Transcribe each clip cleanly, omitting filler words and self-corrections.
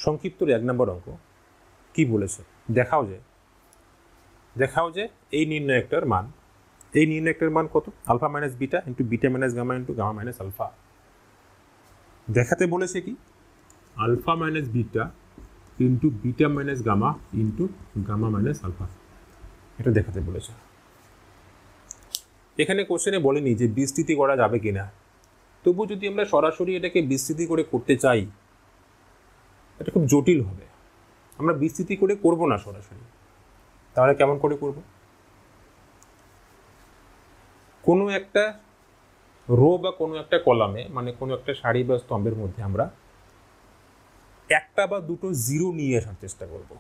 সংক্ষিপ্তর 1 নম্বর অঙ্ক কি বলেছে দেখাও যে এই নির্ণায়কটার মান কত alpha minus beta into beta minus gamma into gamma minus alpha. দেখাতে বলেছে কি alpha minus beta into beta minus gamma into gamma minus alpha, এটা দেখাতে বলেছে। এখানে কোশ্চেনে বলেনি যে বিস্তৃতি করা যাবে কিনা, তবু যদি আমরা সরাসরি এটাকে বিস্তৃতি করে করতে চাই এটা খুব জটিল হবে। আমরা বিস্তৃতি করে করব না সরাসরি, তাহলে কেমন করে করব? কোনো একটা রো বা কোনো একটা কলামে, মানে কোনো একটা সারি বা স্তম্ভের মধ্যে আমরা একটা বা দুটো জিরো নিয়ে আসার চেষ্টা করব।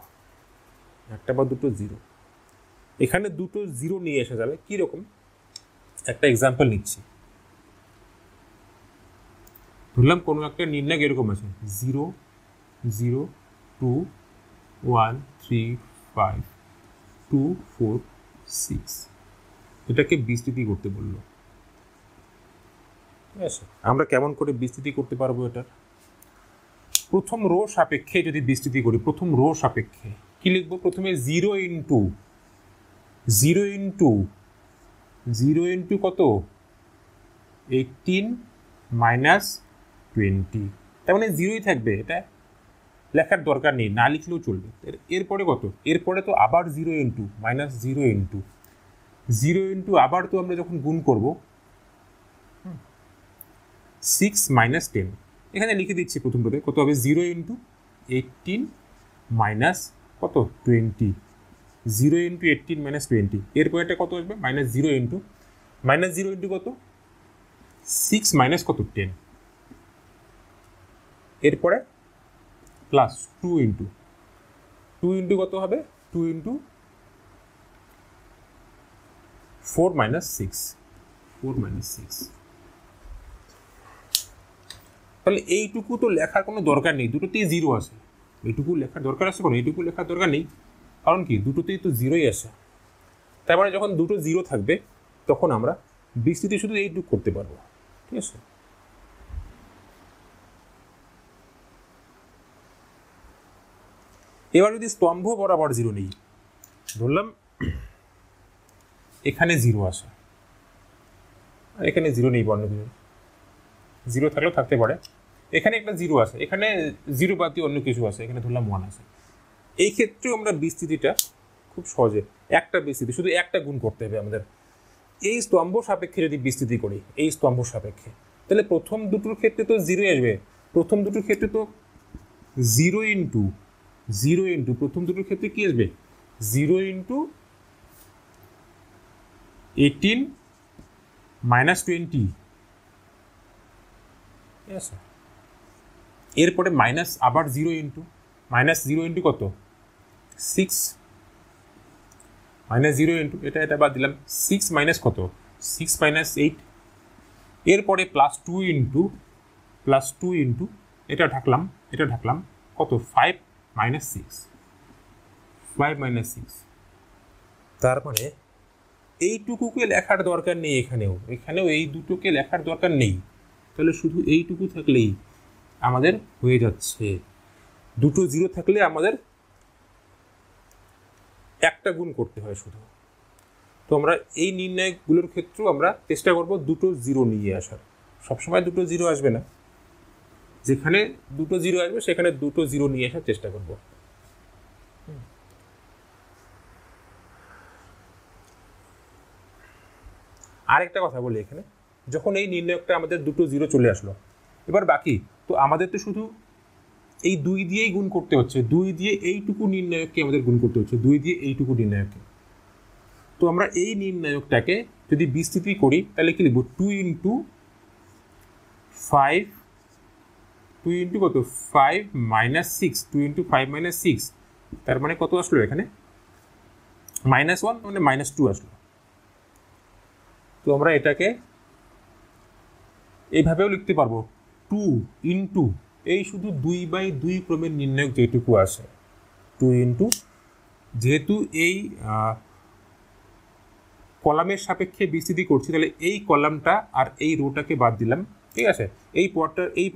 একটা বা দুটো জিরো, এখানে দুটো জিরো নিয়ে আসা যাবে। কীরকম? একটা এক্সাম্পল নিচ্ছি। ধরলাম কোনো একটা নির্ণায়ক এরকম আছে 0 0 2 1 3 5 2 4 6, এটাকে বিস্তৃতি করতে বললো। ঠিক আছে, আমরা কেমন করে বিস্তৃতি করতে পারবো এটার? প্রথম রো সাপেক্ষে যদি বিস্তৃতি করি, প্রথম রো সাপেক্ষে কি লিখবো? প্রথমে 0 ইন্টু কত 18 মাইনাস 20, তার মানে 0ই থাকবে, এটা লেখার দরকার নেই, না লিখলেও চলবে। এরপরে কত? এরপরে তো আবার 0 ইন্টু মাইনাস 0 ইন্টু আবার তো আমরা যখন গুণ করব 6 মাইনাস 10, এখানে লিখে দিচ্ছি প্রথমটাতে কত হবে 0 ইন্টু 18 মাইনাস কত 20, 0 ইন্টু 18 মাইনাস 20, এরপরেটা কত আসবে মাইনাস 0 ইন্টু কত 6 মাইনাস কত 10, এরপরে প্লাস 2 ইন্টু কত হবে 2 ইন্টু 4 মাইনাস 6, তাহলে এইটুকু তো লেখার কোনো দরকার নেই, দুটোতেই জিরো আছে। এইটুকু লেখার দরকার আছে কোনো? এইটুকু লেখার দরকার নেই, কারণ কি দুটোতেই তো জিরোই আছে। তার মানে যখন দুটো জিরো থাকবে তখন আমরা বিস্তৃতি শুধু এইটুকু করতে পারবো। ঠিক আছে, এবার যদি স্তম্ভ বরাবর জিরো নেই, ধরলাম এখানে জিরো আছে আর এখানে জিরো নেই, বর্ণ জিরো থাকলেও থাকতে পারে, এখানে একটা জিরো আছে, এখানে জিরো বাদ দিয়ে অন্য কিছু আছে, এখানে ধরলাম 1 আছে। এই ক্ষেত্রেও আমরা বিস্তৃতিটা খুব সহজে একটা বিস্তৃতি শুধু একটা গুণ করতে হবে আমাদের। এই স্তম্ভ সাপেক্ষে যদি বিস্তৃতি করি, এই স্তম্ভ সাপেক্ষে, তাহলে প্রথম দুটোর ক্ষেত্রে তো জিরোই আসবে। প্রথম দুটোর ক্ষেত্রে তো 0 ইন্টু প্রথম দুটোর ক্ষেত্রে কি আসবে 0 ইন্টু 18 মাইনাস 20, ঠিক আছে। এরপরে মাইনাস আবার 0 ইন্টু কত 6 মাইনাস 0 ইন্টু এটা বাদ দিলাম 6 মাইনাস কত 6 মাইনাস 8, এরপরে প্লাস 2 ইন্টু এটা ঢাকলাম কত 5 মাইনাস 6, তার মানে এইটুকুকে লেখার দরকার নেই, এখানেও এই দুটোকে লেখার দরকার নেই, তাহলে শুধু এইটুকু থাকলেই আমাদের হয়ে যাচ্ছে। দুটো জিরো থাকলে আমাদের একটা গুণ করতে হয় শুধু। তো আমরা এই নির্ণায়কগুলোর ক্ষেত্রেও আমরা চেষ্টা করব দুটো জিরো নিয়ে আসার। সবসময় দুটো জিরো আসবে না, যেখানে দুটো জিরো আসবে সেখানে দুটো জিরো নিয়ে আসার চেষ্টা করব। আরেকটা কথা বলি, এখানে যখন এই নির্ণায়কটা আমাদের দুটো জিরো চলে আসলো, এবার বাকি তো আমাদের তো শুধু এই 2 দিয়েই গুণ করতে হচ্ছে, 2 দিয়ে এইটুকু নির্ণায়ককে আমাদের গুণ করতে হচ্ছে, 2 দিয়ে এইটুকু নির্ণায়ককে। তো আমরা এই নির্ণায়কটাকে যদি বিস্তৃতি করি তাহলে কি লিখব 2 ইন্টু কত 5 মাইনাস 6, 2 ইন্টু 5 মাইনাস 6, তার মানে কত আসলো এখানে -1 মানে -2 আসলো। তো আমরা এটাকে এইভাবেও লিখতে পারবো 2 ইন্টু এই শুধু 2/2 ক্রমের নির্ণায়ক যেটুকু আছে 2 ইন্টু, যেহেতু এই কলামের সাপেক্ষে বিস্তৃতি করছি তাহলে এই কলামটা আর এই রোটাকে বাদ দিলাম, ঠিক আছে। এই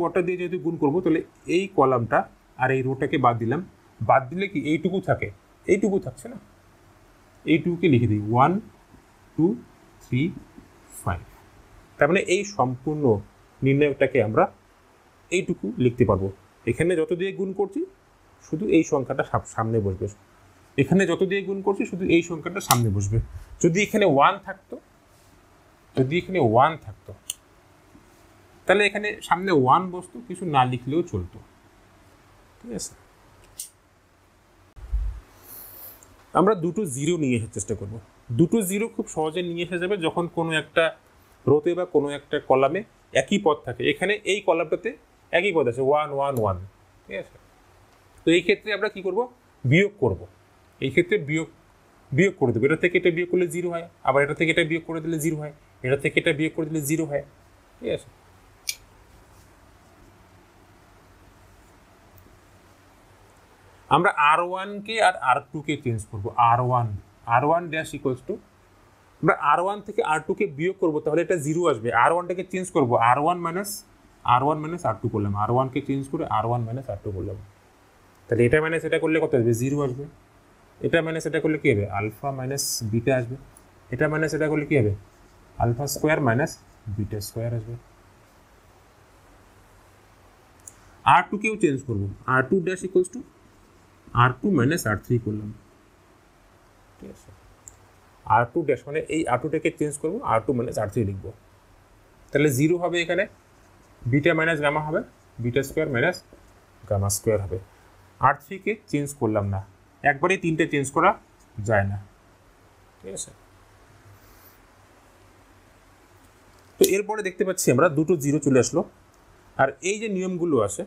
পদটা দিয়ে যেহেতু গুণ করবো তাহলে এই কলামটা আর এই রোটাকে বাদ দিলাম, বাদ দিলে কি এইটুকু থাকে, এইটুকু থাকছে না, এইটুকুকে লিখে দিই 1 2 3 5। তার মানে এই সম্পূর্ণ নির্ণায়কটাকে আমরা এইটুকু লিখতে পারবো। এখানে যত দিয়ে গুণ করছি শুধু এই সংখ্যাটা সামনে বসবে, এখানে যত দিয়ে গুণ করছি শুধু এই সংখ্যাটা সামনে বসবে। যদি এখানে 1 থাকতো, যদি এখানে 1 থাকতো তাহলে এখানে সামনে 1 বসতো, কিছু না লিখলেও চলতো। ঠিক আছে, আমরা দুটো জিরো নিয়ে আসার চেষ্টা করব। দুটো জিরো খুব সহজে নিয়ে আসা যাবে যখন কোনো একটা রোতে বা কোনো একটা কলামে একই পদ থাকে। এখানে এই কলামটাতে একই পদ আছে 1 1 1। ঠিক আছে, তো এই ক্ষেত্রে আমরা কি করব, বিয়োগ করব। এই ক্ষেত্রে বিয়োগ করে দেবো। এটা থেকে এটা বিয়োগ করলে 0 হয়, আবার এটা থেকে এটা বিয়োগ করে দিলে 0 হয়, এটা থেকে এটা বিয়োগ করে দিলে 0 হয়। ঠিক আছে, আমরা R1 কে আর R2 কে চেঞ্জ করবো। R1 ড্যাশ ইকুয়ালস টু, আমরা R1 থেকে R2 কে বিয়োগ করবো, তাহলে এটা 0 আসবে। R1 টাকে চেঞ্জ করবো, R1 মাইনাস R2 করলাম, R1 কে চেঞ্জ করে R1 মাইনাস R2 করলাম, তাহলে এটা মাইনাস এটা করলে কত আসবে, 0 আসবে। এটা মাইনাস এটা করলে কি হবে, আলফা মাইনাস বিটা আসবে। এটা মাইনাস এটা করলে কি হবে, alpha square minus beta square আসবে। R2 কেও চেঞ্জ করবো, R2 dash equals to R2 minus R3 করলাম। ঠিক আছে, R2 ড্যাশ মানে এই R2টাকে চেঞ্জ করবো, R2 মাইনাস R3 লিখবো, তাহলে 0 হবে। এখানে বিটা মাইনাস গামা হবে, beta square minus gamma square হবে। R3 কে চেঞ্জ করলাম না, একবারেই তিনটে চেঞ্জ করা যায় না। ঠিক আছে, তো এরপরে দেখতে পাচ্ছি আমরা দুটো জিরো চলে আসলো। আর এই যে নিয়মগুলো আছে,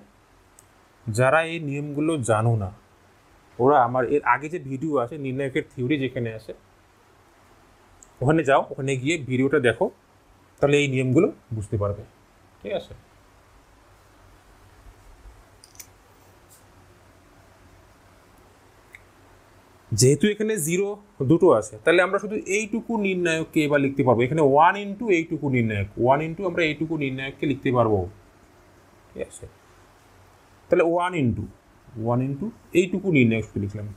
যারা এই নিয়মগুলো জানো না ওরা আমার এর আগে যে ভিডিও আছে নির্ণায়কের থিওরি যেখানে আছে ওখানে যাও, ওখানে গিয়ে ভিডিওটা দেখো, তাহলে এই নিয়মগুলো বুঝতে পারবে। ঠিক আছে, যেহেতু এখানে জিরো দুটো আছে তাহলে আমরা শুধু এইটুকু নির্ণায়ককে এবার লিখতে পারবো। এখানে 1 ইন্টু এইটুকু নির্ণায়ক, 1 ইন্টু আমরা এইটুকু নির্ণায়ককে লিখতে পারবো। ঠিক আছে, তাহলে 1 ইন্টু এইটুকু নির্ণায়ক লিখলাম,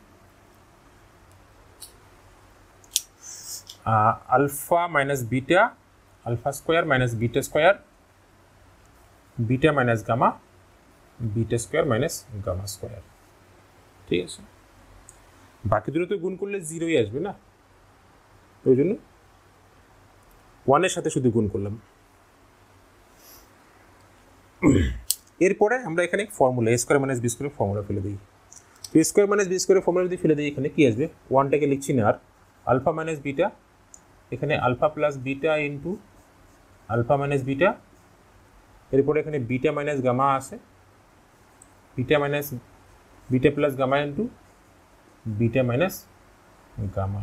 alpha minus beta, alpha square minus beta square, beta minus gamma, beta square minus gamma square. ঠিক আছে, বাকি দুটো তো গুণ করলে 0ই আসবে না, ওই জন্য 1-এর সাথে শুধু গুণ করলাম। এরপরে আমরা এখানে formula A square minus B স্কোয়ারের ফর্মুলা ফেলে দিই। তো এ স্কোয়ার মাইনাস বি স্কোয়ারের ফর্মুলা যদি ফেলে দিই, এখানে কি আসবে, 1টাকে লিখছি না আর, আলফা মাইনাস বিটা, এখানে alpha plus beta into alpha minus beta, এরপরে এখানে বিটা মাইনাস গামা আছে, beta minus beta plus gamma into beta minus gamma.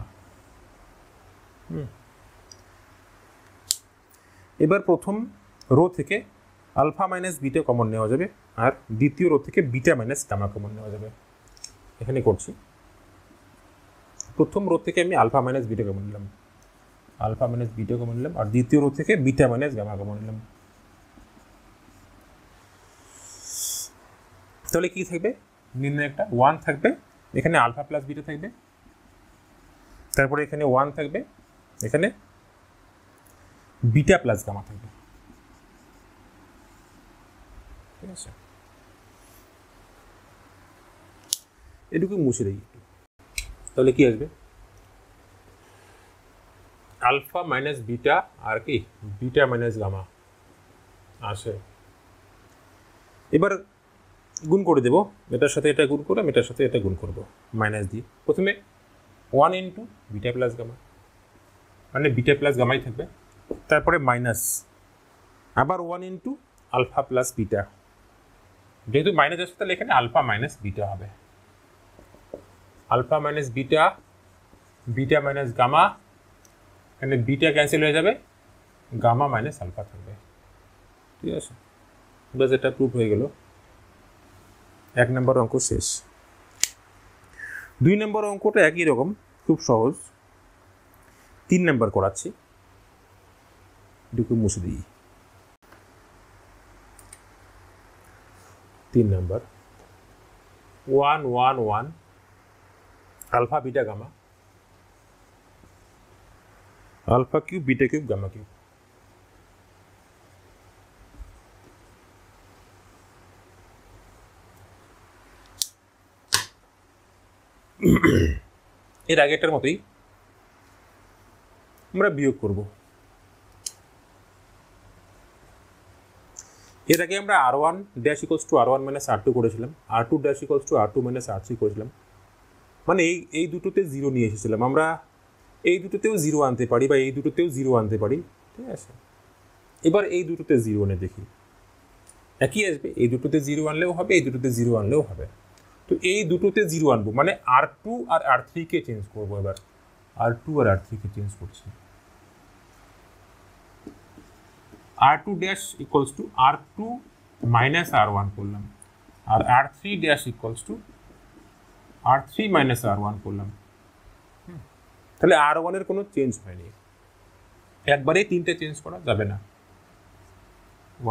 এবার প্রথম রো থেকে আলফা মাইনাস বিটা কমন নেওয়া যাবে, আর দ্বিতীয় রো থেকে বিটা মাইনাস গামা কমন নেওয়া যাবে। এখানে করছি, প্রথম রো থেকে আমি আলফা মাইনাস বিটা কমন নিলাম, আলফা মাইনাস বিটা কমন নিলাম, আর দ্বিতীয় রো থেকে বিটা মাইনাস গামা কমন নিলাম। তাহলে কি থাকবে, নির্ণায়কটা 1 থাকবে, এখানে আলফা প্লাস বিটা থাকবে, তারপরে এখানে 1 থাকবে, এখানে বিটা প্লাস গামা থাকবে। ঠিক আছে, এটুকু মুছে দিই একটু, তাহলে কি আসবে, আলফা মাইনাস বিটা আর কি বিটা মাইনাস গামা আসে। এবার গুণ করে দেবো, এটার সাথে এটা গুণ করলাম, এটার সাথে এটা গুণ করবো মাইনাস দিয়ে। প্রথমে 1 ইন্টু বিটা প্লাস গামা, মানে বিটা প্লাস গামাই থাকবে, তারপরে মাইনাস আবার 1 ইন্টু আলফা প্লাস বিটা, যেহেতু মাইনাস আসছে তাহলে এখানে আলফা মাইনাস বিটা হবে, alpha minus beta, beta minus gamma, এখানে বিটা ক্যান্সেল হয়ে যাবে, গামা মাইনাস আলফা থাকবে। ঠিক আছে, বাস এটা প্রুফ হয়ে গেল। 1 নম্বর অঙ্ক শেষ। 2 নম্বর অঙ্কটা একই রকম, খুব সহজ। 3 নম্বর করাচ্ছি, এটুকু মুছে দিই। 3 number, 1 1 1 alpha beta gamma, alpha cube beta cube gamma cube. এর আগেরটার মতোই আমরা বিয়োগ করব। এর আগে আমরা r1 dash equals to r1 minus r2 করেছিলাম, r2 dash equals to r2 minus r3 করেছিলাম, মানে এই দুটোতে জিরো নিয়ে এসেছিলাম। আমরা এই দুটোতেও জিরো আনতে পারি বা এই দুটোতেও জিরো আনতে পারি, ঠিক আছে। এবার এই দুটোতে জিরো এনে দেখি, একই আসবে। এই দুটোতে জিরো আনলেও হবে, এই দুটোতে জিরো আনলেও হবে। তো এই দুটোতে জিরো আনবো, মানে r2 আর r3 কে চেঞ্জ করবো। এবার r2 আর r3 কে চেঞ্জ করছি। r2 dash equals to r2 minus r1 করলাম, আর r3 dash equals to r3 minus r1 করলাম। তাহলে r1 এর কোনো চেঞ্জ হয়নি, একবারেই তিনটে চেঞ্জ করা যাবে না।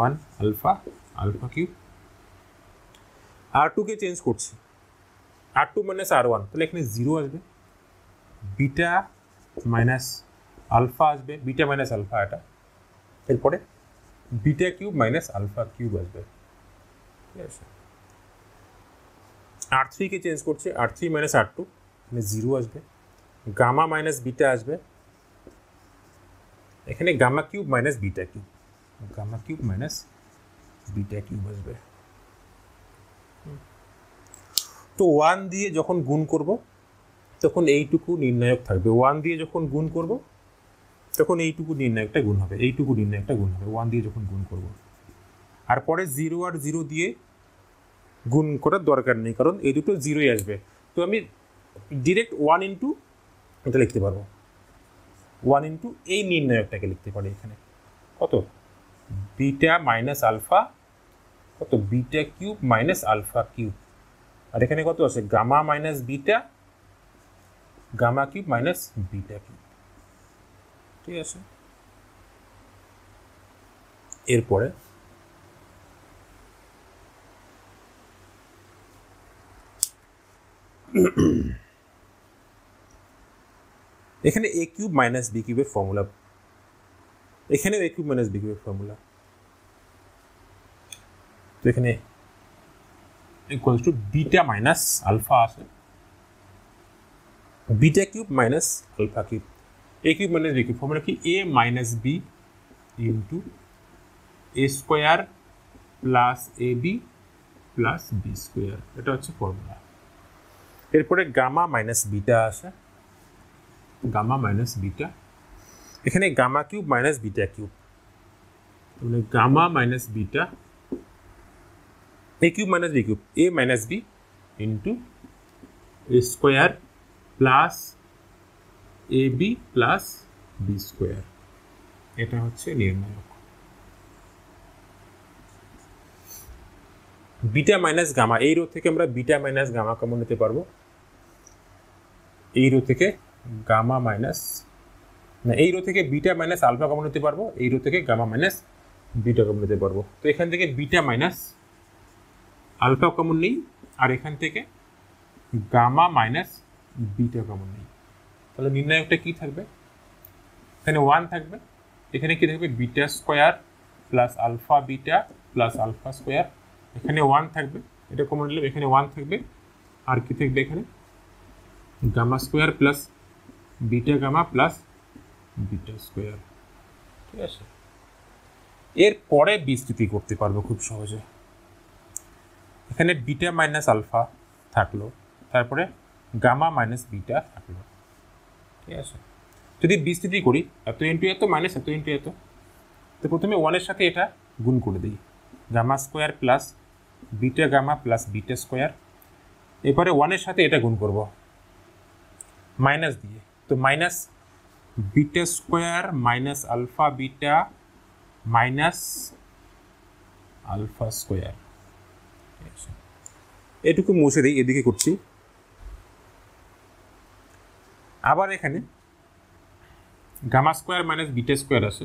1 আলফা, আলফা কিউব। r2 কে চেঞ্জ করছি, r2 মাইনাস r1, তাহলে এখানে জিরো আসবে। বিটা মাইনাস আলফা আসবে, বিটা মাইনাস আলফা এটা। এরপরে beta cube minus alpha cube আসবে, ঠিক আছে। r3 কে চেঞ্জ করছি, r3 মাইনাস r2, এখানে জিরো আসবে। গামা মাইনাস বিটা আসবে, এখানে gamma cube minus beta cube, gamma cube minus beta cube আসবে। তো 1 দিয়ে যখন গুণ করব তখন এইটুকু নির্ণায়ক থাকবে। 1 দিয়ে যখন গুণ করব তখন এইটুকু নির্ণায়কটা গুণ হবে, এইটুকু নির্ণায়কটা গুণ হবে 1 দিয়ে যখন গুণ করব। আর পরে 0 আর 0 দিয়ে গুণ করার দরকার নেই, কারণ এই দুটো জিরোই আসবে। তো আমি ডিরেক্ট 1 ইন্টু এটা লিখতে পারবো, 1 ইন্টু এই নির্ণায়কটাকে লিখতে পারি। এখানে কত, বিটা মাইনাস আলফা, কত beta cube minus alpha cube, আর এখানে কত আছে gamma minus beta, gamma cube minus beta cube, ঠিক আছে। এরপরে এখানে এ কিউব মাইনাস বি কিউবের ফর্মুলা, এখানেও এ কিউব মাইনাস বি কিউবের ফর্মুলা। তো এখানে equals to beta minus alpha আছে, beta cube minus alpha cube, A cube minus B cube formula কি, A minus B into A square plus A B plus B square, এটা হচ্ছে formula. এরপরে gamma minus beta আছে, gamma minus beta, এখানে gamma cube minus beta cube, মানে gamma minus beta, A cube minus B cube, A minus B into A square plus A B plus B square, এটা হচ্ছে নির্ণায়ক। Beta minus gamma, এই row থেকে আমরা beta minus gamma common নিতে পারবো, এই রো থেকে গামা মাইনাস, না এই রো থেকে বিটা মাইনাস আলফা কমন নিতে পারবো, এই রো থেকে গামা মাইনাস বিটা কমন নিতে পারবো। তো এখান থেকে বিটা মাইনাস আলফা কমন নেই, আর এখান থেকে গামা মাইনাস বিটা কমন নেই। তাহলে নির্ণায়কটা কি থাকবে, এখানে 1 থাকবে, এখানে কি থাকবে beta square plus alpha beta plus alpha square, এখানে 1 থাকবে, এটা কমন নিলাম, এখানে 1 থাকবে, আর কি থাকবে এখানে gamma square plus beta gamma plus beta square, ঠিক আছে। এরপরে বিস্তৃতি করতে পারবো খুব সহজে। এখানে বিটা মাইনাস আলফা থাকলো, তারপরে গামা মাইনাস বিটা থাকলো, ঠিক আছে। যদি বিস্তৃতি করি এত ইন্টু এত মাইনাস এত ইন্টু এত, তো প্রথমে 1-এর সাথে এটা গুণ করে দিই, gamma square plus beta gamma plus beta square. এরপরে 1-এর সাথে এটা গুণ করব মাইনাস দিয়ে, তো minus beta square minus alpha beta minus alpha square, এটুকু মুছে দিই, এদিকে করছি। আবার এখানে gamma square minus beta square আছে,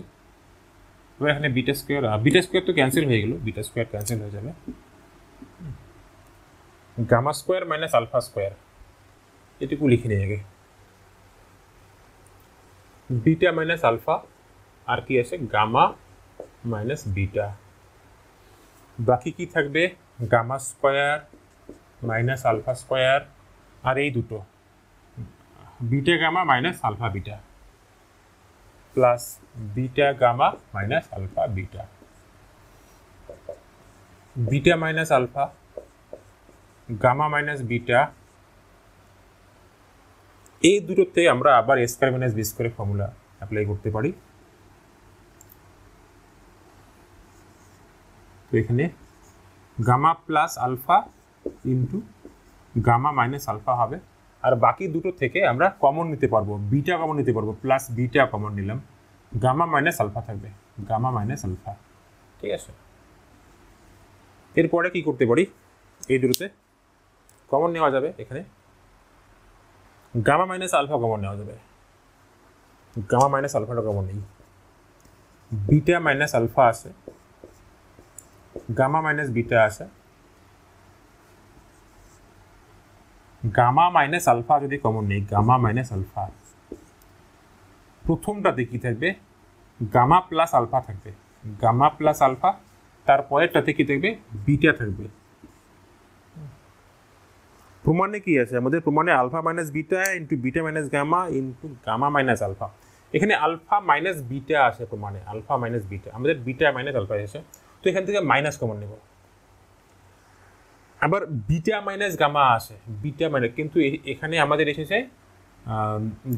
এবার এখানে বিটা স্কোয়ার তো ক্যান্সেল হয়ে গেল, বিটা স্কোয়ার ক্যান্সেল হয়ে যাবে। Gamma square minus alpha square, এটুকু লিখে নিই আগে। বিটা মাইনাস আলফা, আর কি আছে গামা মাইনাস বিটা, বাকি কি থাকবে gamma square minus alpha square, আর এই দুটো beta gamma minus alpha beta plus beta gamma minus alpha beta, beta minus alpha gamma minus beta, এই দুটোতে আমরা আবার এ স্কয়ার মাইনাস বি স্কয়ারের ফর্মুলা অ্যাপ্লাই করতে পারি। তো এখানে gamma plus alpha into gamma minus alpha হবে, আর বাকি দুটো থেকে আমরা কমন নিতে পারবো, বিটা কমন নিতে পারবো, প্লাস বিটা কমন নিলাম, গামা মাইনাস আলফা থাকবে, গামা মাইনাস আলফা। ঠিক আছে, এরপরে কি করতে পারি, এই দুটোতে কমন নেওয়া যাবে, এখানে গামা মাইনাস আলফা কমন নেওয়া যাবে, গামা মাইনাস আলফাটা কমন নেই, বিটা মাইনাস আলফা আছে, গামা মাইনাস বিটা আছে, গামা মাইনাস আলফা যদি কমন নেই, গামা মাইনাস আলফা, প্রথমটাতে কি থাকবে গামা প্লাস আলফা থাকবে, গামা প্লাস আলফা, তারপরেরটাতে কি থাকবে বিটা থাকবে। প্রমাণে কি আছে আমাদের, প্রমাণে alpha minus beta into beta minus gamma into gamma minus alpha, এখানে আলফা মাইনাস বিটা আছে প্রমাণে, আলফা মাইনাস বিটা, আমাদের বিটা মাইনাস আলফা এসে, তো এখান থেকে মাইনাস কমন নেব। আবার বিটা মাইনাস গামা আছে, বিটা মাইনাস, কিন্তু এখানে আমাদের এসেছে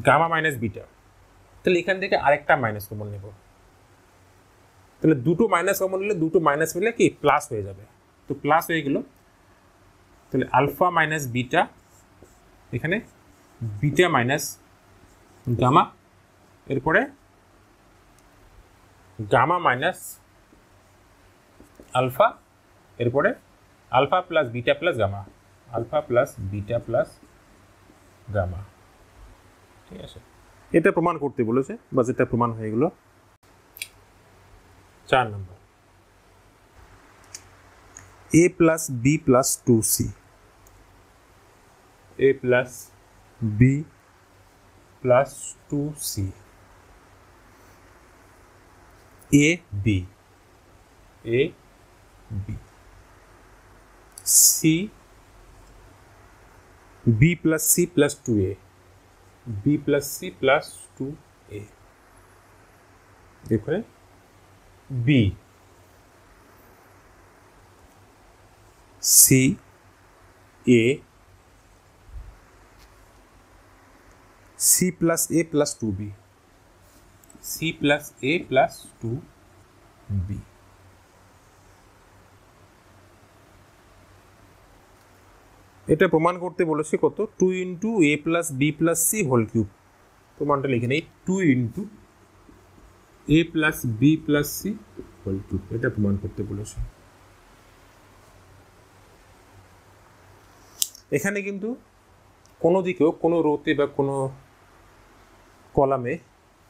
গামা মাইনাস বিটা, তাহলে এখান থেকে আরেকটা মাইনাস কমন নেব, তাহলে দুটো মাইনাস কমন নিলে দুটো মাইনাস মিলে কি প্লাস হয়ে যাবে, তো প্লাস হয়ে গেল, তাহলে আলফা মাইনাস বিটা, এখানে বিটা মাইনাস গামা, এরপরে গামা মাইনাস আলফা, এরপরে alpha plus beta plus gamma, alpha plus beta plus gamma. ঠিক আছে, এটা প্রমাণ করতে বলেছে, বাস এটা প্রমাণ হয়ে গেল। 4 number, a plus B plus 2c, a plus B plus 2c, a b, a b, c b plus c plus 2a, b plus c plus 2a, देखो b c a c plus a plus 2b, c plus a plus 2b, এটা প্রমাণ করতে বলেছে কত 2 into A plus B plus C whole cube, প্রমাণটা লিখে নেই 2 into A plus B plus C whole cube, এটা প্রমাণ করতে বলেছে। এখানে কিন্তু কোনো দিকেও কোনো রোতে বা কোনো কলামে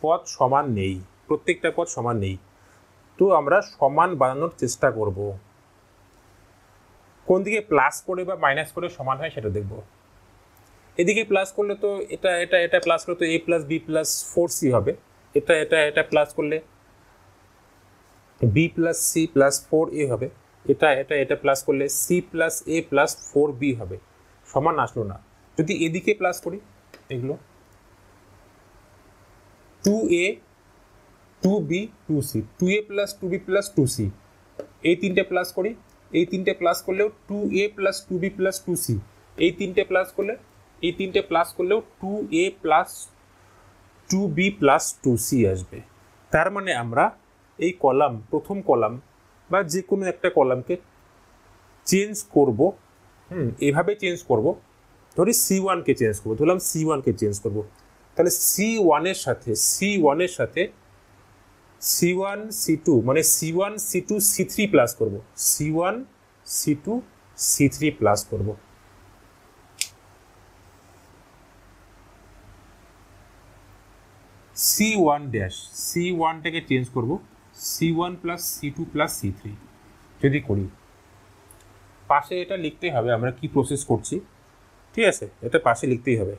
পদ সমান নেই, প্রত্যেকটা পদ সমান নেই, তো আমরা সমান বানানোর চেষ্টা করব, কোন দিকে প্লাস করে বা মাইনাস করে সমান হয় সেটা দেখব। এদিকে প্লাস করলে তো এটা এটা এটা প্লাস করলে তো a plus B plus 4c হবে, এটা এটা এটা প্লাস করলে b plus C plus 4a হবে, এটা এটা এটা প্লাস করলে c plus a plus 4b হবে, সমান আসলো না। যদি এদিকে প্লাস করি, এগুলো 2a 2b 2c, 2a plus 2b plus 2c, এই তিনটে প্লাস করি, এই তিনটে প্লাস করলেও 2a plus 2b plus 2c, এই তিনটে প্লাস করলে এই তিনটে প্লাস করলেও 2a plus 2b plus 2c আসবে। তার মানে আমরা এই কলাম, প্রথম কলাম বা যে কোনো একটা কলামকে চেঞ্জ করব, এভাবে চেঞ্জ করব, ধরি c1 কে চেঞ্জ করব, ধরলাম c1 কে চেঞ্জ করব, তাহলে c1 এর সাথে c1 c2 মানে c1 c2 c3 প্লাস করব, c1 c2 c3 প্লাস করব। c1 ড্যাশ, c1 টাকে চেঞ্জ করব c1 plus c2 plus c3 যদি করি, পাশে এটা লিখতেই হবে আমরা কি প্রসেস করছি, ঠিক আছে, এটা পাশে লিখতেই হবে।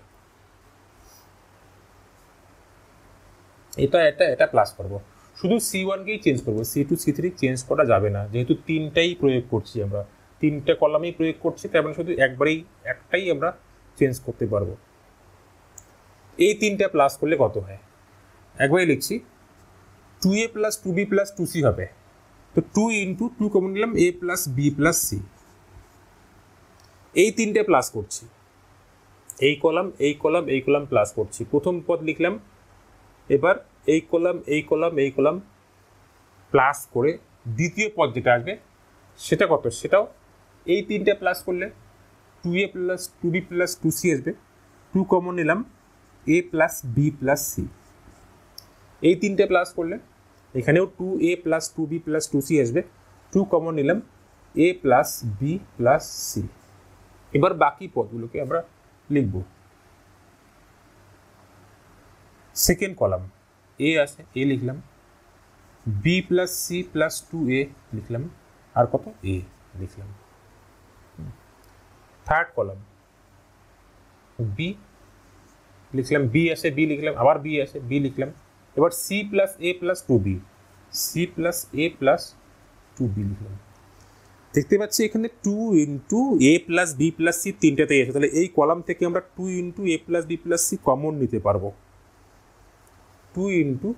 এটা এটা এটা প্লাস করব, শুধু C1কেই চেঞ্জ করব, C2 C3 চেঞ্জ করা যাবে না, যেহেতু তিনটাই প্রয়োগ করছি আমরা, তিনটে কলামেই প্রয়োগ করছি, তার মানে শুধু একটাই আমরা চেঞ্জ করতে পারবো। এই তিনটা প্লাস করলে কত হয়, একবারই লিখছি, 2a plus 2b plus 2c হবে। তো 2 ইন্টু 2 কমন নিলাম, a plus b plus c, এই তিনটে প্লাস করছি, এই কলাম এই কলাম এই কলাম প্লাস করছি, প্রথম পদ লিখলাম। এবার এই কলাম এই কলাম এই কলাম প্লাস করে দ্বিতীয় পদ যেটা আসবে সেটা কত, সেটাও এই তিনটে প্লাস করলে 2a plus 2b plus 2c আসবে। 2 কমন নিলাম, a plus b plus c, এই তিনটে প্লাস করলে এখানেও 2a plus 2b plus 2c আসবে। 2 কমন নিলাম, a plus b plus c। এবার বাকি পদগুলোকে আমরা লিখব। সেকেন্ড কলাম a আছে, a লিখলাম, b plus c plus 2a লিখলাম, আর কত a লিখলাম। থার্ড কলাম b লিখলাম, b আছে b লিখলাম, আবার b আছে b লিখলাম। এবার c plus a plus 2b, c plus a plus 2b লিখলাম। দেখতে পাচ্ছি এখানে 2 into a plus b plus c তিনটাতেই আছে, তাহলে এই কলাম থেকে আমরা 2 into a plus b plus c common নিতে পারবো। 2 into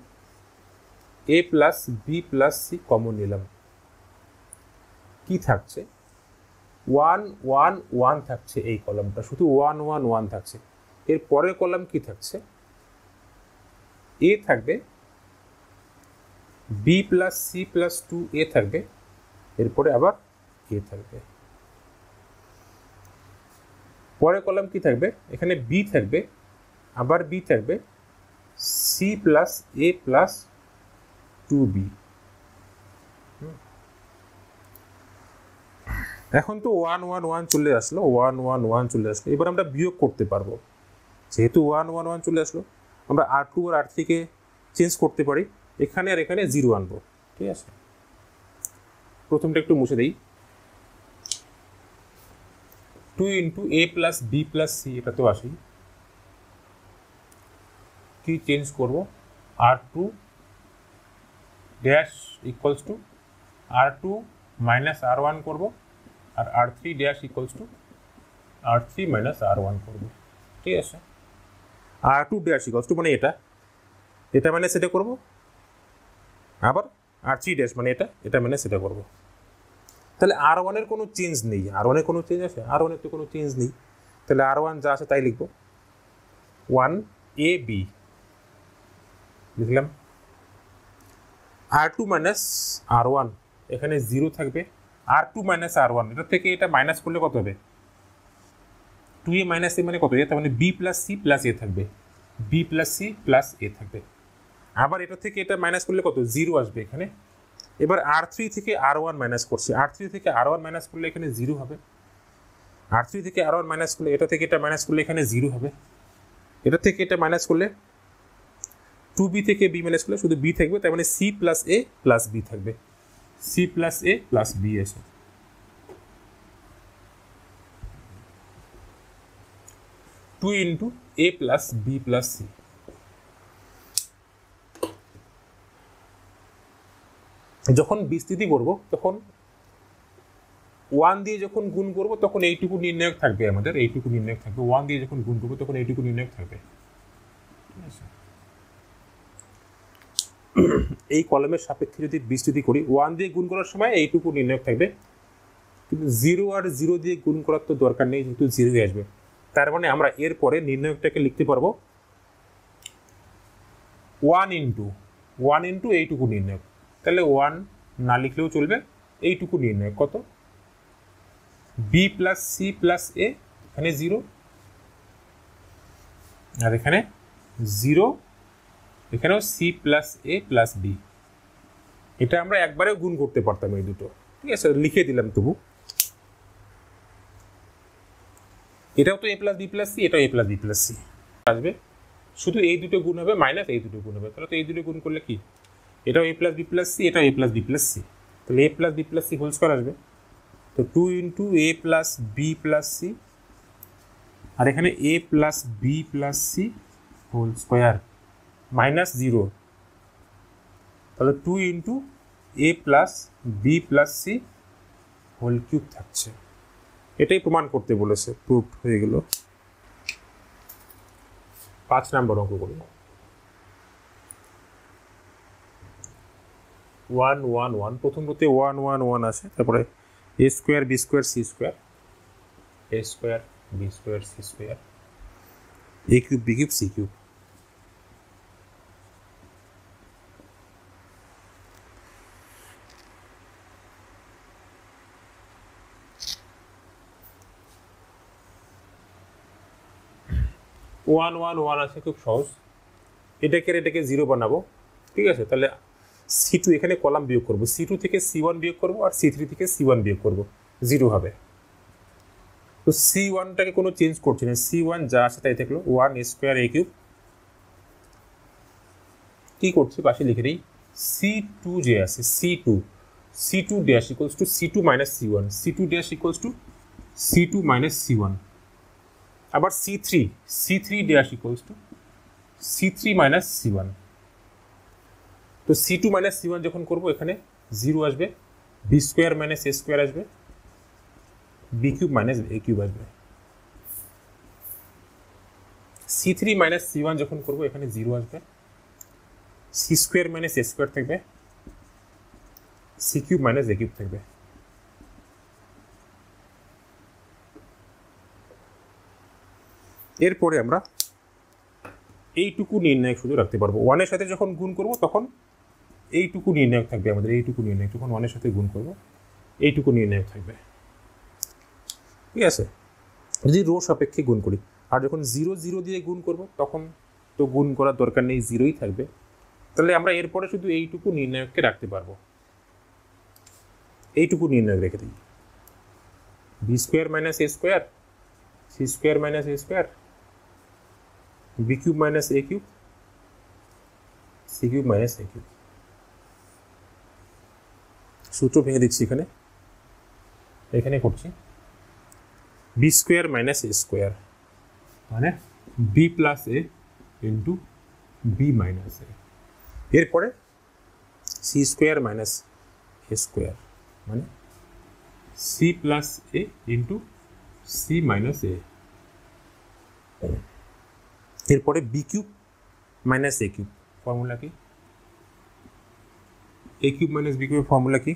a plus b plus c common নিলাম, কি থাকছে 1 1 1 থাকছে, এই কলামটা শুধু 1 1 1 থাকছে। এর পরের কলাম কি থাকছে, a থাকবে, b plus c plus 2a থাকবে, এরপরে আবার a থাকবে। পরের কলাম কি থাকবে, এখানে b থাকবে, আবার b থাকবে, c plus a plus 2b। এখন তো 1 1 1 চলে আসলো, 1 1 1 চলে আসলো। এবার আমরা বিয়োগ করতে পারবো, যেহেতু 1 1 1 চলে আসলো, আমরা R2 আর R3 কে চেঞ্জ করতে পারি, এখানে আর এখানে 0 আনবো, ঠিক আছে। প্রথমটা একটু মুছে দেই, 2 into a plus b plus c, এটা তো আসেই, কি চেঞ্জ করব, R2 dash equals to R2 minus R1 করব, আর R3 dash equals to R3 minus R1 করব, ঠিক আছে। R2 ড্যাশ ইকুয়ালস টু মানে এটা, এটা মানে সেটা করব, আবার R3 ড্যাশ মানে এটা, এটা মানে সেটা করব। তাহলে R1 এর কোনো চেঞ্জ নেই, R1 এর কোনো চেঞ্জ আছে, R1 এর তো কোনো চেঞ্জ নেই, তাহলে R1 যা আছে তাই লিখব। 1ab লিখলাম, R2 মাইনাস R1 এখানে 0 থাকবে, R2 মাইনাস R1 এটা থেকে এটা মাইনাস করলে কত হবে, 2a মাইনাস a মানে কত, এটা মানে b plus c plus a থাকবে, b plus c plus a থাকবে। আবার এটা থেকে এটা মাইনাস করলে কত, 0 আসবে এখানে। এবার R3 থেকে R1 মাইনাস করছি, R3 থেকে R1 মাইনাস করলে এখানে 0 হবে, R3 থেকে R1 মাইনাস করলে এটা থেকে এটা মাইনাস করলে এখানে 0 হবে, এটা থেকে এটা মাইনাস করলে 2b থেকে b মাইনাস করলে শুধু b থাকবে, তার মানে c plus a plus b থাকবে, c plus a plus b আছে। Two into a plus b plus c, যখন বিস্তৃতি করব তখন 1 দিয়ে যখন গুণ করব তখন এইটুকু নির্ণায়ক থাকবে, আমাদের এইটুকু নির্ণায়ক থাকবে, 1 দিয়ে যখন গুণ করব তখন এইটুকু নির্ণায়ক থাকবে, ঠিক আছে। এই কলমের সাপেক্ষে যদি বিস্তৃতি করি, 1 দিয়ে গুণ করার সময় এইটুকু নির্ণায়ক থাকবে, কিন্তু 0 আর 0 দিয়ে গুণ করার তো দরকার নেই, যেহেতু 0 আসবে। তার মানে আমরা এর পরে নির্ণায়কটাকে লিখতে পারবো 1 ইন্টু এইটুকু নির্ণায়ক, তাহলে 1 না লিখলেও চলবে, এইটুকু নির্ণায়ক কত, b plus c plus a, এখানে 0 আর এখানে 0, এখানেও c plus a plus b। এটা আমরা একবারেও গুণ করতে পারতাম এই দুটো, ঠিক আছে, লিখে দিলাম তবু। এটাও তো a plus b plus c, এটাও a plus b plus c আসবে, শুধু এই দুটো গুণ হবে মাইনাস এই দুটো গুণ হবে, তাহলে তো এই দুটো গুণ করলে কি, এটাও a plus b plus c, এটাও a plus b plus c, তাহলে a plus b plus c whole square আসবে। তো তো 2 into A plus B plus C, আর এখানে A plus B plus C whole square minus 0, তাহলে 2 into A plus B plus C whole cube থাকছে। এটাই প্রমাণ করতে বলেছে, প্রুফ হয়ে গেল। 5 নম্বর অঙ্ক করি। 1 1 1, প্রথম রোতে 1 1 1 আছে, তারপরে A square B square C square, A square B square C square, A cube B cube C cube. One one one আছে, খুব সহজ। এটাকে 0 বানাবো, ঠিক আছে। তাহলে C2 এখানে কলাম বিয়োগ করবো, C2 থেকে C1 বিয়োগ করবো, আর C3 থেকে C1 বিয়োগ করবো, 0 হবে। তো C1টাকে কোনো চেঞ্জ করছি না, C1 যা আছে তাই থাকলো, 1 স্কোয়ার এ কিউব। কি করছি পাশে লিখে দিই, C2 যে আছে, C2 dash equals to C2 minus C1, C2 dash equals to C2 minus C1। আবার C3 dash equals to C3 minus C1। তো C2 মাইনাস C1 যখন করবো, এখানে 0 আসবে, বি স্কোয়ার মাইনাস এ স্কোয়ার আসবে, B cube minus A cube আসবে। C3 minus C1 যখন করবো, এখানে 0 আসবে, সি স্কোয়ার মাইনাস এ স্কোয়ার থাকবে, C cube minus A cube থাকবে। এরপরে আমরা এইটুকু নির্ণায়ক শুধু রাখতে পারবো। 1 এর সাথে যখন গুণ করব তখন এইটুকু নির্ণায়ক থাকবে আমাদের, এইটুকু নির্ণায়ক। যখন 1 এর সাথে গুণ করব এইটুকু নির্ণায়ক থাকবে, ঠিক আছে। যদি রো সাপেক্ষে গুণ করি, আর যখন 0 0 দিয়ে গুণ করব তখন তো গুণ করার দরকার নেই, 0ই থাকবে। তাহলে আমরা এরপরে শুধু এইটুকু নির্ণায়ককে রাখতে পারবো, এইটুকু নির্ণায়ক রেখে দিই, B square minus A square, C square minus A square, B cube minus A cube, C cube minus A cube. সূত্র ভেঙে দিচ্ছি এখানে করছি, বি স্কোয়ার মাইনাস এ স্কোয়ার মানে বি প্লাস এ ইন্টু বি মাইনাস এ। এরপরে সি স্কোয়ার মাইনাস এ square মানে C plus এ into C minus এ। এরপরে B cube minus A cube, formula কি? এ কিউব মাইনাস বি কিউবের ফর্মুলা কি?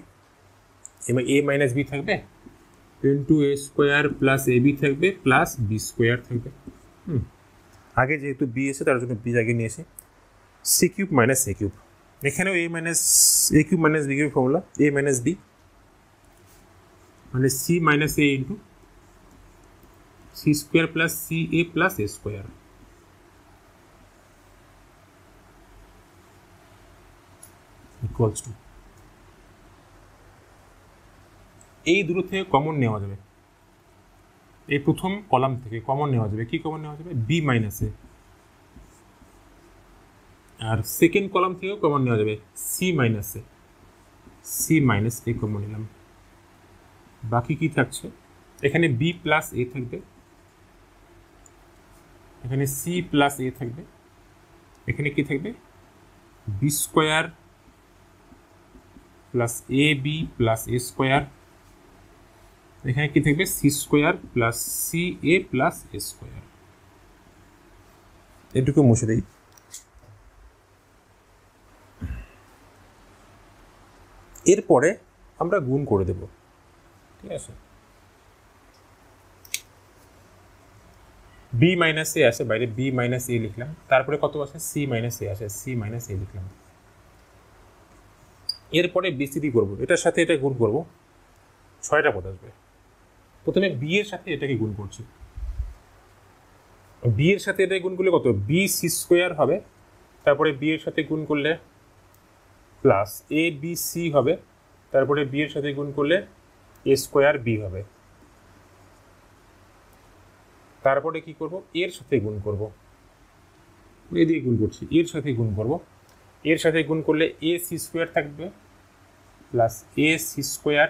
এবার এ মাইনাস বি থাকবে into A square plus A B থাকবে plus B square থাকবে। আগে যেহেতু বি এসে তার জন্য বি আগে নিয়েছি, C cube minus A cube. এখানেও A cube minus B cube formula, A minus B মানে C minus A into C square plus C A plus A square. Equals to, এই দুটো থেকে কমন নেওয়া যাবে, এই প্রথম কলাম থেকে কমন নেওয়া যাবে। কি কমন নেওয়া যাবে? বি মাইনাস এ। আর সেকেন্ড কলাম থেকেও কমন নেওয়া যাবে C minus A, C minus A common নিলাম। বাকি কি থাকছে? এখানে বি প্লাস এ থাকবে, এখানে সি প্লাস এ থাকবে, এখানে কি থাকবে? B square plus A B plus A square, এখানে কি থাকবে? C square plus C A plus A square. এটুকু মুছে দিই। এরপরে আমরা গুণ করে দেব, ঠিক আছে। বি মাইনাস এ আসে বাইরে, বি মাইনাস এ লিখলাম, তারপরে কত আসে? সি মাইনাস এ আসে, সি মাইনাস এ লিখলাম। এরপরে বিসিডি করবো, এটার সাথে এটা গুণ করবো, 6টা পদ আসবে। প্রথমে বি এর সাথে এটাকে গুণ করছি, বি এর সাথে এটা গুণ করলে কত? বি সি স্কোয়ার হবে, তারপরে বি এর সাথে গুণ করলে প্লাস এ বি সি হবে, তারপরে বি এর সাথে গুণ করলে এ স্কোয়ার বি হবে। তারপরে কি করব? এর সাথে গুণ করব, এ দিয়ে গুণ করছি, এর সাথে গুণ করব, এর সাথে গুণ করলে এ সি স্কোয়ার থাকবে প্লাস এ সি স্কোয়ার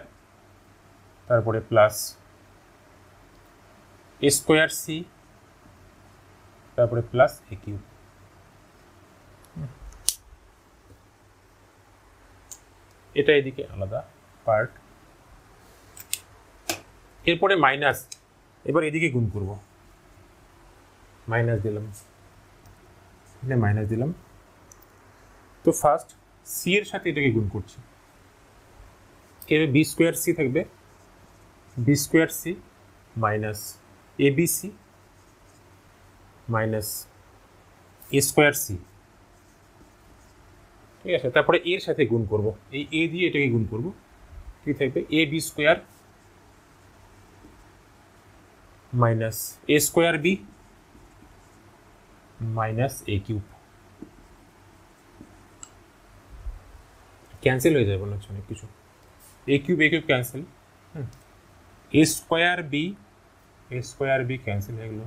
তারপরে প্লাস এ স্কোয়ার সি, তারপরে প্লাস এ কিউব। এটা এদিকে আলাদা পার্ট। এরপরে মাইনাস, এবার এদিকে গুণ করব, মাইনাস দিলাম, এখানে মাইনাস দিলাম। তো ফার্স্ট সি এর সাথে এটাকে গুণ করছি, এবার বি স্কোয়ার সি থাকবে, B square C minus A B C minus A square C, ঠিক আছে। তারপরে এর সাথে গুণ করব, এই এ দিয়ে এটাকে গুণ করব, কি থাকবে এ B square minus A square B minus A cube. Cancel হয়ে যাবে মনে হচ্ছে অনেক কিছু, এ কিউব ক্যান্সেল, এ স্কোয়ার বি ক্যান্সেল হয়ে গেল,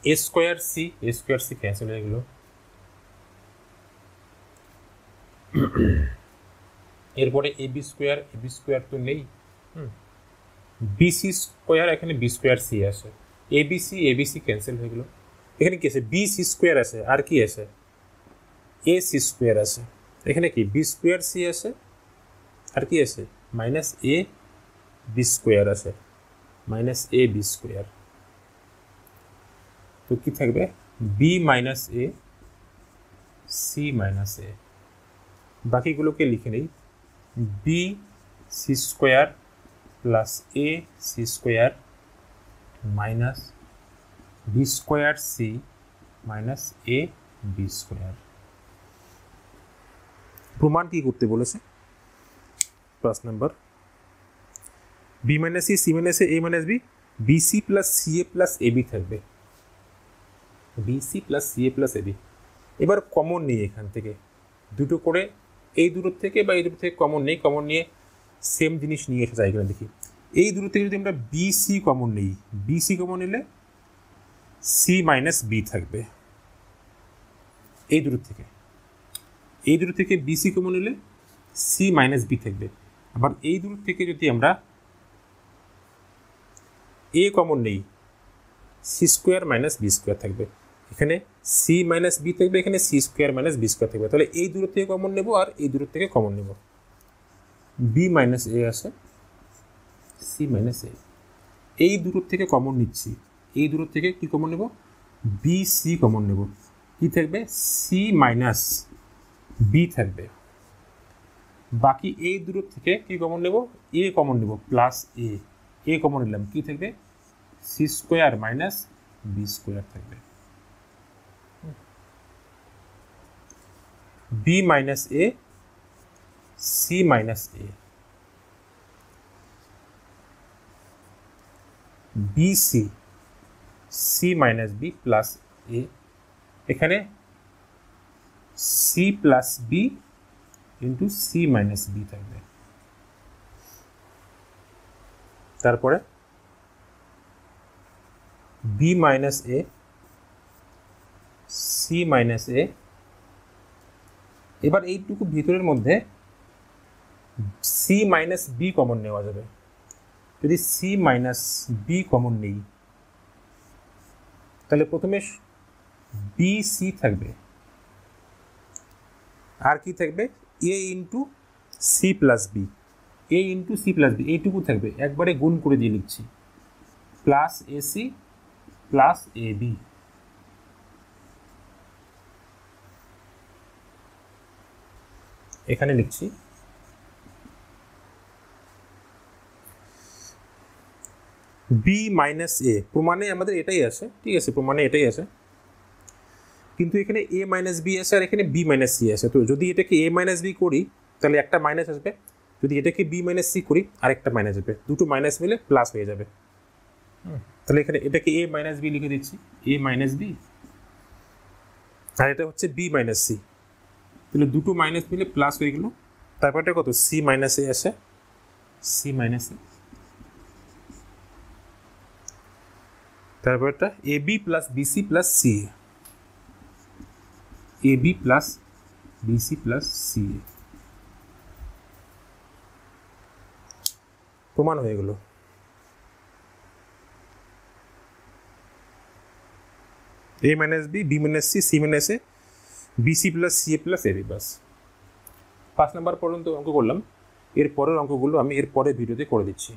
এ স্কোয়ার সি ক্যান্সেল হয়ে গেল। এরপরে এ বি স্কোয়ার তো নেই, বিসি স্কোয়ার, এখানে বি স্কোয়ার সি আছে, এ বি সি ক্যান্সেল হয়ে গেল। এখানে কি আছে বি সি স্কোয়ার আছে, আর কি আছে এ সি স্কোয়ার আছে, এখানে কি বি স্কোয়ার সি আছে, আর কি আছে মাইনাস এ বি স্কোয়ার আছে, মাইনাস এ বি স্কোয়ার। তো কি থাকবে B minus A C minus A. বাকিগুলোকে লিখে নেই, B C square plus A C square minus B square C minus A B square. প্রমাণ কি করতে বলেছে? 5 number, B minus C minus A minus B, BC plus C A plus A B থাকবে, BC plus C A plus A B. এবার common নিই এখান থেকে দুটো করে, এই দুটো থেকে বা এই দুটো থেকে কমন নেই, কমন নিয়ে সেম জিনিস নিয়ে এসে যায়। এখানে দেখি এই দুটো থেকে যদি আমরা বিসি কমন নিই, বিসি কমন নিলে সি মাইনাস বি থাকবে, এই দুটো থেকে বিসি কমন নিলে সি মাইনাস বি থাকবে। আবার এই দুটো থেকে যদি আমরা এ কমন নেই, C square minus B square থাকবে, এখানে সি মাইনাস বি থাকবে, এখানে C square minus B square থাকবে। তাহলে এই দূর থেকে কমন নেব আর এই দূর থেকে কমন নেব, বি মাইনাস এ আছে, সি মাইনাস এ। এই দূর থেকে কমন নিচ্ছি, এই দূর থেকে কি কমন নেব বি সি কমন নেব, কি থাকবে সি মাইনাস বি থাকবে। বাকি এই দূর থেকে কি কমন নেব এ কমন নেব, প্লাস এ কমন নিলাম, কি থাকবে C square minus B square থাকবে। B minus A C minus A, B C minus B plus A, এখানে C plus B into C minus B থাকবে। তারপরে B minus A C minus A. এবার এইটুকু ভিতরের মধ্যে সি মাইনাস বি কমন নেওয়া যাবে, যদি সি মাইনাস বি কমন নেই তাহলে প্রথমে বি সি থাকবে, আর কি থাকবে A into C plus B, A into C plus B এইটুকু থাকবে, একবারে গুণ করে দিয়ে লিখছি, plus A C plus A B. এখানে লিখছি বি মাইনাস এ, প্রমাণে আমাদের এটাই আছে, ঠিক আছে প্রমাণে এটাই আছে, কিন্তু এখানে এ মাইনাস বি আছে আর এখানে বি মাইনাস সি আছে। তো যদি এটাকে এ মাইনাস বি করি তাহলে একটা মাইনাস আসবে, যদি এটাকে বি মাইনাস সি করি আরেকটা মাইনাস আসবে, দুটো মাইনাস মিলে প্লাস হয়ে যাবে। তাহলে এখানে এটাকে এ মাইনাস বি লিখে দিচ্ছি, এ মাইনাস বি, আর এটা হচ্ছে বি মাইনাস সি, তাহলে দুটো মাইনাস মিলে প্লাস হয়ে গেল। তারপরটা কত সি মাইনাস এ আছে, সি মাইনাস এ, তারপরটা A B plus BC plus C, A B plus BC plus C. সমান হয়ে গেল। a minus B, B minus C, C minus A, BC plus C A plus A B. 5 number পর্যন্ত অঙ্ক করলাম। এর পরের অঙ্কগুলো আমি এর পরের ভিডিওতে করে দিচ্ছি।